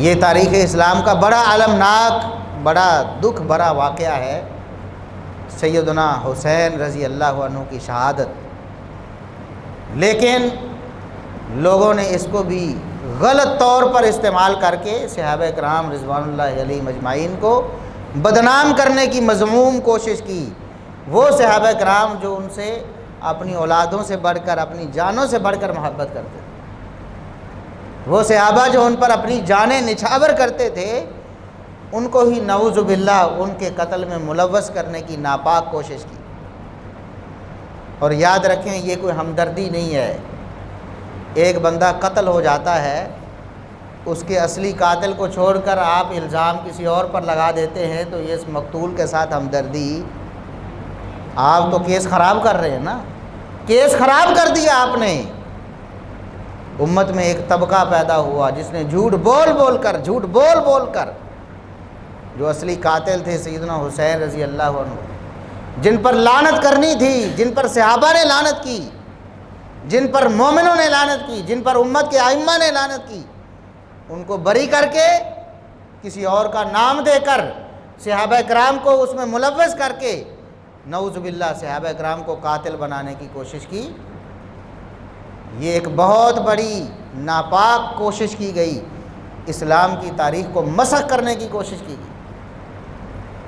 یہ تاریخ اسلام کا بڑا المناک، بڑا دکھ بھرا واقعہ ہے، سیدنا حسین رضی اللہ عنہ کی شہادت۔ لیکن لوگوں نے اس کو بھی غلط طور پر استعمال کر کے صحابہ کرام رضوان اللہ علیہم اجمعین کو بدنام کرنے کی مذموم کوشش کی۔ وہ صحابہ کرام جو ان سے اپنی اولادوں سے بڑھ کر، اپنی جانوں سے بڑھ کر محبت کرتے تھے، وہ صحابہ جو ان پر اپنی جانیں نچھاور کرتے تھے، ان کو ہی نعوذ باللہ ان کے قتل میں ملوث کرنے کی ناپاک کوشش کی۔ اور یاد رکھیں یہ کوئی ہمدردی نہیں ہے۔ ایک بندہ قتل ہو جاتا ہے، اس کے اصلی قاتل کو چھوڑ کر آپ الزام کسی اور پر لگا دیتے ہیں، تو یہ اس مقتول کے ساتھ ہمدردی، آپ تو کیس خراب کر رہے ہیں نا، کیس خراب کر دیا آپ نے۔ امت میں ایک طبقہ پیدا ہوا جس نے جھوٹ بول بول کر جو اصلی قاتل تھے سیدنا حسین رضی اللہ عنہ، جن پر لعنت کرنی تھی، جن پر صحابہ نے لعنت کی، جن پر مومنوں نے لعنت کی، جن پر امت کے ائمہ نے لعنت کی، ان کو بری کر کے کسی اور کا نام دے کر صحابہ کرام کو اس میں ملوث کر کے نعوذ باللہ صحابہ کرام کو قاتل بنانے کی کوشش کی۔ یہ ایک بہت بڑی ناپاک کوشش کی گئی، اسلام کی تاریخ کو مسخ کرنے کی کوشش کی گئی۔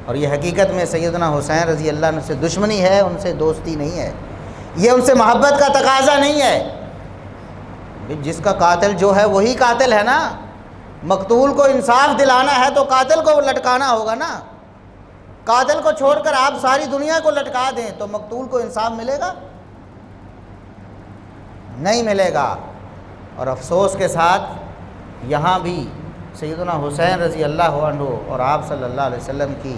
اور یہ حقیقت میں سیدنا حسین رضی اللہ عنہ سے دشمنی ہے، ان سے دوستی نہیں ہے، یہ ان سے محبت کا تقاضا نہیں ہے۔ جس کا قاتل جو ہے وہی قاتل ہے نا، مقتول کو انصاف دلانا ہے تو قاتل کو لٹکانا ہوگا نا۔ قاتل کو چھوڑ کر آپ ساری دنیا کو لٹکا دیں تو مقتول کو انصاف ملے گا؟ نہیں ملے گا۔ اور افسوس کے ساتھ یہاں بھی سیدنا حسین رضی اللہ عنہ اور آپ صلی اللہ علیہ وسلم کی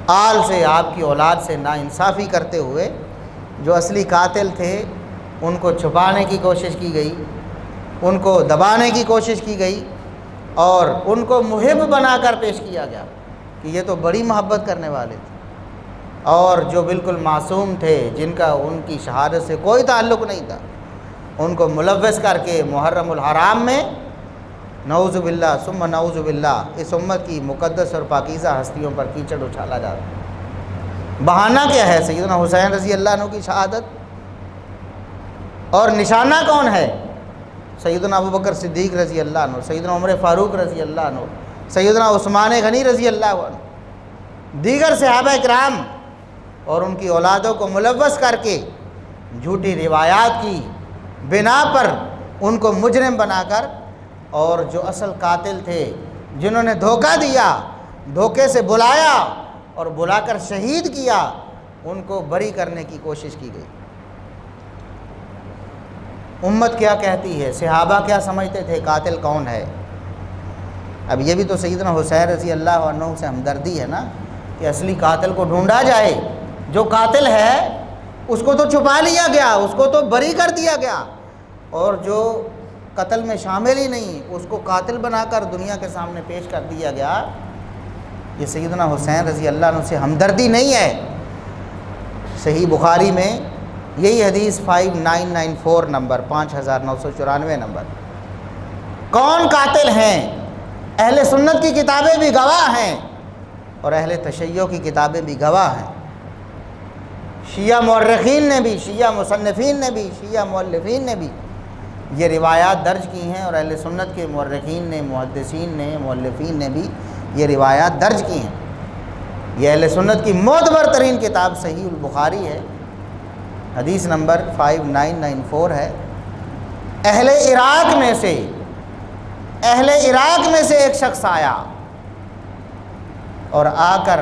آل سے، آپ کی اولاد سے ناانصافی کرتے ہوئے جو اصلی قاتل تھے ان کو چھپانے کی کوشش کی گئی، ان کو دبانے کی کوشش کی گئی، اور ان کو محب بنا کر پیش کیا گیا کہ یہ تو بڑی محبت کرنے والے تھے، اور جو بالکل معصوم تھے، جن کا ان کی شہادت سے کوئی تعلق نہیں تھا، ان کو ملوث کر کے محرم الحرام میں نعوذ باللہ ثم نعوذ باللہ اس امت کی مقدس اور پاکیزہ ہستیوں پر کیچڑ اچھالا جاتا ہے۔ بہانہ کیا ہے؟ سیدنا حسین رضی اللہ عنہ کی شہادت، اور نشانہ کون ہے؟ سیدنا ابوبکر صدیق رضی اللہ عنہ، سیدنا عمر فاروق رضی اللہ عنہ، سیدنا عثمان غنی رضی اللہ عنہ، دیگر صحابہ کرام، اور ان کی اولادوں کو ملوث کر کے جھوٹی روایات کی بنا پر ان کو مجرم بنا کر، اور جو اصل قاتل تھے جنہوں نے دھوکہ دیا، دھوکے سے بلایا اور بلا کر شہید کیا، ان کو بری کرنے کی کوشش کی گئی۔ امت کیا کہتی ہے؟ صحابہ کیا سمجھتے تھے قاتل کون ہے؟ اب یہ بھی تو سیدنا حسین رضی اللہ عنہ سے ہمدردی ہے نا کہ اصلی قاتل کو ڈھونڈا جائے، جو قاتل ہے اس کو تو چھپا لیا گیا، اس کو تو بری کر دیا گیا، اور جو قتل میں شامل ہی نہیں اس کو قاتل بنا کر دنیا کے سامنے پیش کر دیا گیا۔ یہ سیدنا حسین رضی اللہ عنہ سے ہمدردی نہیں ہے۔ صحیح بخاری میں یہی حدیث 5994 نمبر 5994 نمبر، کون قاتل ہیں؟ اہل سنت کی کتابیں بھی گواہ ہیں اور اہل تشیع کی کتابیں بھی گواہ ہیں، شیعہ مورخین نے بھی، شیعہ مصنفین نے بھی، شیعہ مؤلفین نے بھی یہ روایات درج کی ہیں، اور اہل سنت کے مورخین نے، محدثین نے، مؤلفین نے بھی یہ روایات درج کی ہیں۔ یہ اہل سنت کی معتبر ترین کتاب صحیح البخاری ہے، حدیث نمبر 5994 ہے۔ اہل عراق میں سے ایک شخص آیا اور آ کر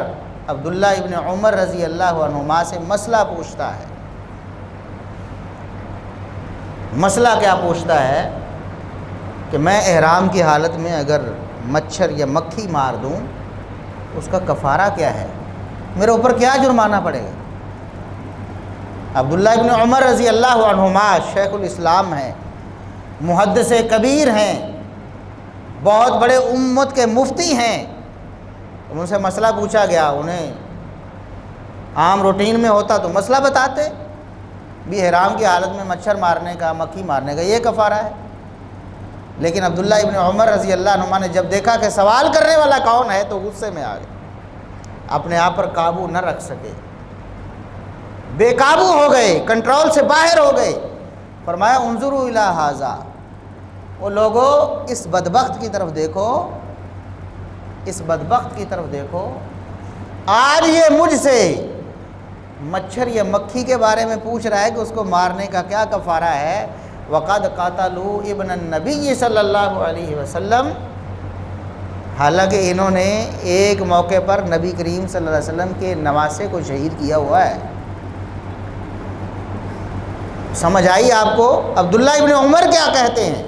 عبداللہ ابن عمر رضی اللہ عنہما سے مسئلہ پوچھتا ہے۔ مسئلہ کیا پوچھتا ہے کہ میں احرام کی حالت میں اگر مچھر یا مکھی مار دوں اس کا کفارہ کیا ہے، میرے اوپر کیا جرمانہ پڑے گا؟ عبداللہ ابن عمر رضی اللہ عنہما شیخ الاسلام ہیں، محدث کبیر ہیں، بہت بڑے امت کے مفتی ہیں۔ ان سے مسئلہ پوچھا گیا، انہیں عام روٹین میں ہوتا تو مسئلہ بتاتے، بھی احرام کی حالت میں مچھر مارنے کا، مکھی مارنے کا یہ کفارہ ہے۔ لیکن عبداللہ ابن عمر رضی اللہ عنہما نے جب دیکھا کہ سوال کرنے والا کون ہے تو غصے میں آ گئے، اپنے آپ پر قابو نہ رکھ سکے، بے قابو ہو گئے، کنٹرول سے باہر ہو گئے۔ فرمایا انظروا الی ھذا، وہ لوگوں اس بدبخت کی طرف دیکھو، اس بدبخت کی طرف دیکھو، آج یہ مجھ سے مچھر یا مکھی کے بارے میں پوچھ رہا ہے کہ اس کو مارنے کا کیا کفارہ ہے۔ وقد قاتلوا ابن النبی صلی اللہ علیہ وسلم، حالانکہ انہوں نے ایک موقع پر نبی کریم صلی اللہ علیہ وسلم کے نواسے کو شہید کیا ہوا ہے۔ سمجھ آئی آپ کو عبداللہ ابن عمر کیا کہتے ہیں؟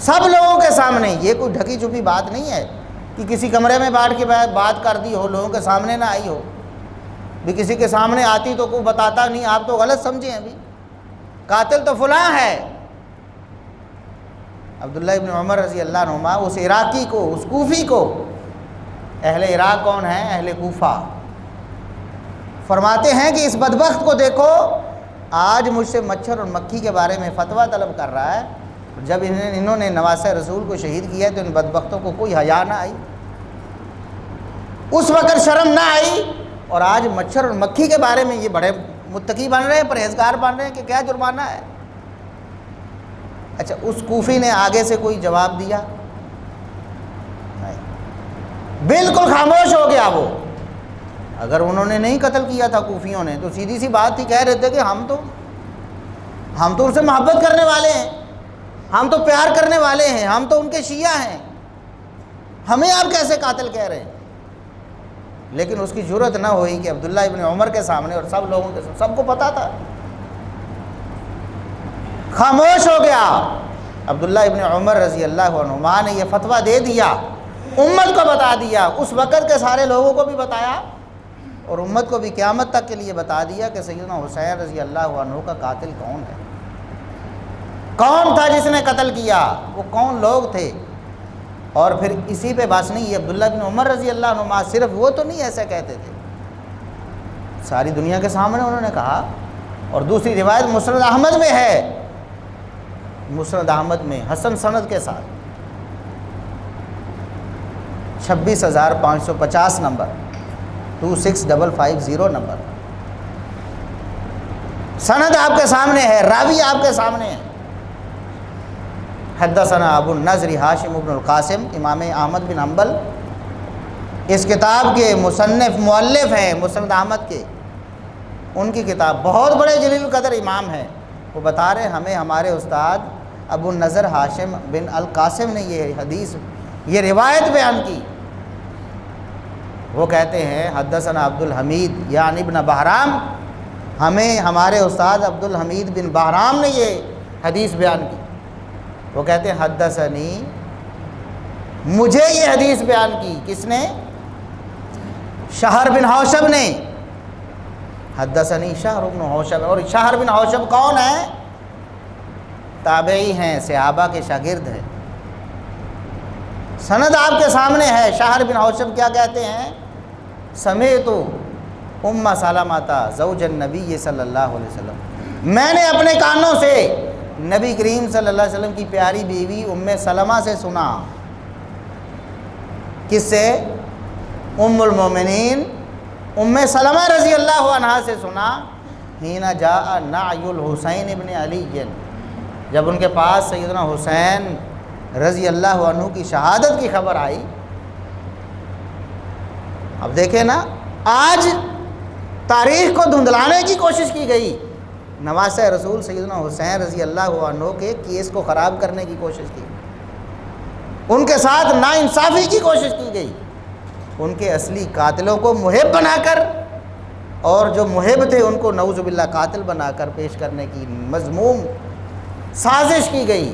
سب لوگوں کے سامنے، یہ کوئی ڈھکی چھپی بات نہیں ہے کہ کسی کمرے میں بیٹھ کے بات کر دی ہو، لوگوں کے سامنے نہ آئی ہو۔ بھی کسی کے سامنے آتی تو کوئی بتاتا نہیں، آپ تو غلط سمجھیں ابھی، قاتل تو فلاں ہے۔ عبداللہ ابن عمر رضی اللہ عنہما اس عراقی کو، اس کوفی کو، اہل عراق کون ہیں؟ اہل کوفہ، فرماتے ہیں کہ اس بدبخت کو دیکھو، آج مجھ سے مچھر اور مکھی کے بارے میں فتویٰ طلب کر رہا ہے۔ جب انہوں نے نواسہ رسول کو شہید کیا تو ان بدبختوں کو کوئی حیا نہ آئی، اس وقت شرم نہ آئی، اور آج مچھر اور مکھی کے بارے میں یہ بڑے متقی بن رہے ہیں، پرہیزگار بن رہے ہیں کہ کیا جرمانہ ہے۔ اچھا، اس کوفی نے آگے سے کوئی جواب دیا نہیں، بالکل خاموش ہو گیا وہ۔ اگر انہوں نے نہیں قتل کیا تھا کوفیوں نے تو سیدھی سی بات تھی، کہہ رہے تھے کہ ہم تو ان سے محبت کرنے والے ہیں، ہم تو پیار کرنے والے ہیں، ہم تو ان کے شیعہ ہیں، ہمیں آپ کیسے قاتل کہہ رہے ہیں؟ لیکن اس کی جرأت نہ ہوئی کہ عبداللہ ابن عمر کے سامنے اور سب لوگوں کے سامنے، سب کو پتہ تھا، خاموش ہو گیا۔ عبداللہ ابن عمر رضی اللہ عنہما نے یہ فتویٰ دے دیا، امت کو بتا دیا، اس وقت کے سارے لوگوں کو بھی بتایا اور امت کو بھی قیامت تک کے لیے بتا دیا کہ سیدنا حسین رضی اللہ عنہ کا قاتل کون ہے، کون تھا جس نے قتل کیا، وہ کون لوگ تھے۔ اور پھر اسی پہ بس نہیں، یہ عبداللہ بن عمر رضی اللہ عنہ صرف وہ تو نہیں ایسے کہتے تھے، ساری دنیا کے سامنے انہوں نے کہا۔ اور دوسری روایت مسند احمد میں ہے، مسند احمد میں حسن سند کے ساتھ 26,550 نمبر، 26,550 نمبر، سند آپ کے سامنے ہے، راوی آپ کے سامنے ہے۔ حدثنا ابو النضر ہاشم بن القاسم، امام احمد بن حنبل اس کتاب کے مصنف مؤلف ہیں، مسند احمد کے، ان کی کتاب، بہت بڑے جلیل القدر امام ہیں۔ وہ بتا رہے ہمیں ہمارے استاد ابو النضر ہاشم بن القاسم نے یہ حدیث، یہ روایت بیان کی۔ وہ کہتے ہیں حدثنا عبد الحمید یعنی ابن بہرام، ہمیں ہمارے استاد عبد الحمید بن بہرام نے یہ حدیث بیان کی۔ وہ کہتے ہیں حدثنی، مجھے یہ حدیث بیان کی، کس نے؟ شہر بن حوشب نے۔ حدثنی شہر بن حوشب، اور شہر بن حوشب کون ہے؟ تابعی ہیں، صحابہ کے شاگرد ہیں۔ سند آپ کے سامنے ہے، شہر بن حوشب کیا کہتے ہیں؟ سمیت ام سلمۃ زوج النبی صلی اللہ علیہ وسلم، میں نے اپنے کانوں سے نبی کریم صلی اللہ علیہ وسلم کی پیاری بیوی ام سلمہ سے سنا۔ کس سے؟ ام المومنین ام سلمہ رضی اللہ عنہا سے سنا۔ حین جاء نعی الحسین ابن علی، جب ان کے پاس سیدنا حسین رضی اللہ عنہ کی شہادت کی خبر آئی۔ اب دیکھیں نا، آج تاریخ کو دھندلانے کی کوشش کی گئی، نواسہ رسول سیدنا حسین رضی اللہ عنہ کے کیس کو خراب کرنے کی کوشش کی، ان کے ساتھ ناانصافی کی کوشش کی گئی، ان کے اصلی قاتلوں کو محب بنا کر، اور جو محب تھے ان کو نعوذ باللہ قاتل بنا کر پیش کرنے کی مذموم سازش کی گئی۔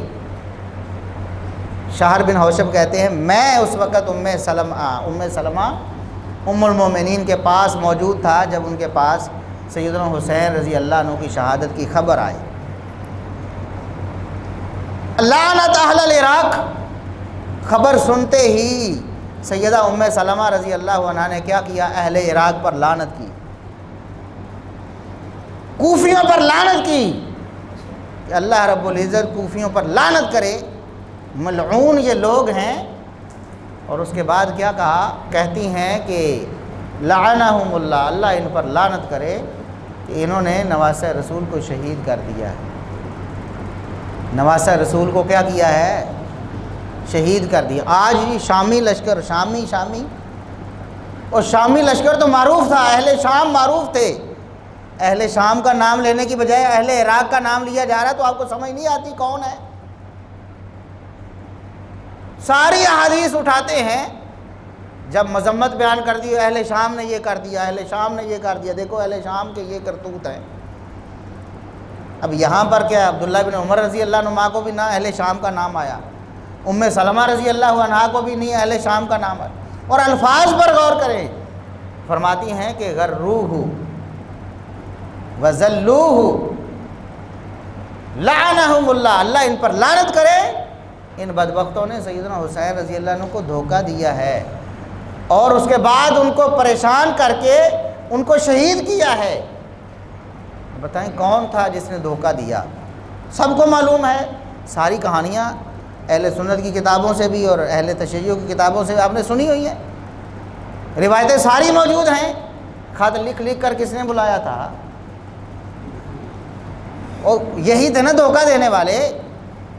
شہر بن حوشب کہتے ہیں میں اس وقت ام سلمہ ام المومنین کے پاس موجود تھا جب ان کے پاس سیدنا حسین رضی اللہ عنہ کی شہادت کی خبر آئی۔ لعنت اہل العراق، خبر سنتے ہی سیدہ ام سلمہ رضی اللہ عنہ نے کیا کیا؟ اہل عراق پر لعنت کی، کوفیوں پر لعنت کی کہ اللہ رب العزت کوفیوں پر لعنت کرے ملعون یہ لوگ ہیں۔ اور اس کے بعد کیا کہا؟ کہتی ہیں کہ لعنہم اللہ، اللہ ان پر لعنت کرے کہ انہوں نے نواسہ رسول کو شہید کر دیا ہے۔ نواسہ رسول کو کیا کیا ہے؟ شہید کر دیا۔ آج یہ شامی لشکر، شامی اور شامی لشکر تو معروف تھا، اہل شام معروف تھے۔ اہل شام کا نام لینے کی بجائے اہل عراق کا نام لیا جا رہا ہے تو آپ کو سمجھ نہیں آتی کون ہے۔ ساری احادیث اٹھاتے ہیں، جب مذمت بیان کر دی اہل شام نے یہ کر دیا، اہل شام نے یہ کر دیا، دیکھو اہل شام کے یہ کرتوت ہیں۔ اب یہاں پر کیا عبداللہ بن عمر رضی اللہ عنہ کو بھی نہ اہل شام کا نام آیا، ام سلمہ رضی اللہ عنہا کو بھی نہیں اہل شام کا نام آیا۔ اور الفاظ پر غور کریں، فرماتی ہیں کہ غروہ وذلوہ لعنہم اللہ، اللہ ان پر لعنت کرے، ان بدبختوں نے سیدنا حسین رضی اللہ عنہ کو دھوکہ دیا ہے اور اس کے بعد ان کو پریشان کر کے ان کو شہید کیا ہے۔ بتائیں کون تھا جس نے دھوکہ دیا؟ سب کو معلوم ہے، ساری کہانیاں اہل سنت کی کتابوں سے بھی اور اہل تشیع کی کتابوں سے آپ نے سنی ہوئی ہیں، روایتیں ساری موجود ہیں۔ خط لکھ کر کس نے بلایا تھا؟ اور یہی تھے نا دھوکہ دینے والے۔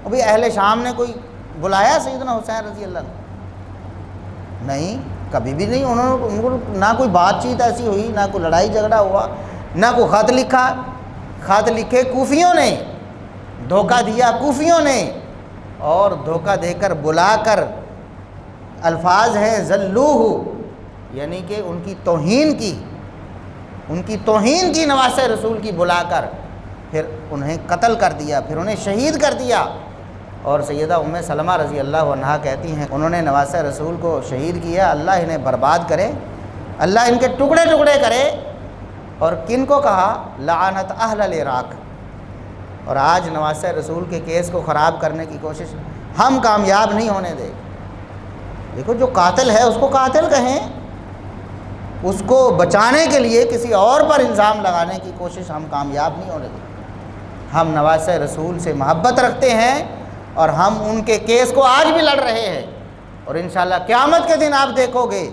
ابھی اہل شام نے کوئی بلایا سیدنا حسین رضی اللہ عنہ؟ نہیں، کبھی بھی نہیں۔ ان کو نہ کوئی بات چیت ایسی ہوئی، نہ کوئی لڑائی جھگڑا ہوا، نہ کوئی خط لکھا۔ خط لکھے کوفیوں نے، دھوکہ دیا کوفیوں نے، اور دھوکہ دے کر بلا کر، الفاظ ہیں ذلوہ، یعنی کہ ان کی توہین کی نواسہ رسول کی، بلا کر پھر انہیں قتل کر دیا، پھر انہیں شہید کر دیا۔ اور سیدہ ام سلمہ رضی اللہ عنہا کہتی ہیں انہوں نے نواسہ رسول کو شہید کیا، اللہ انہیں برباد کرے، اللہ ان کے ٹکڑے ٹکڑے کرے۔ اور کن کو کہا؟ لعنت اہل العراق۔ اور آج نواسہ رسول کے کیس کو خراب کرنے کی کوشش ہم کامیاب نہیں ہونے دیں۔ دیکھو جو قاتل ہے اس کو قاتل کہیں، اس کو بچانے کے لیے کسی اور پر الزام لگانے کی کوشش ہم کامیاب نہیں ہونے دیں۔ ہم نواسہ رسول سے محبت رکھتے ہیں اور ہم ان کے کیس کو آج بھی لڑ رہے ہیں، اور انشاءاللہ قیامت کے دن آپ دیکھو گے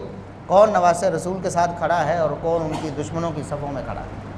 کون نواسہ رسول کے ساتھ کھڑا ہے اور کون ان کی دشمنوں کی صفوں میں کھڑا ہے۔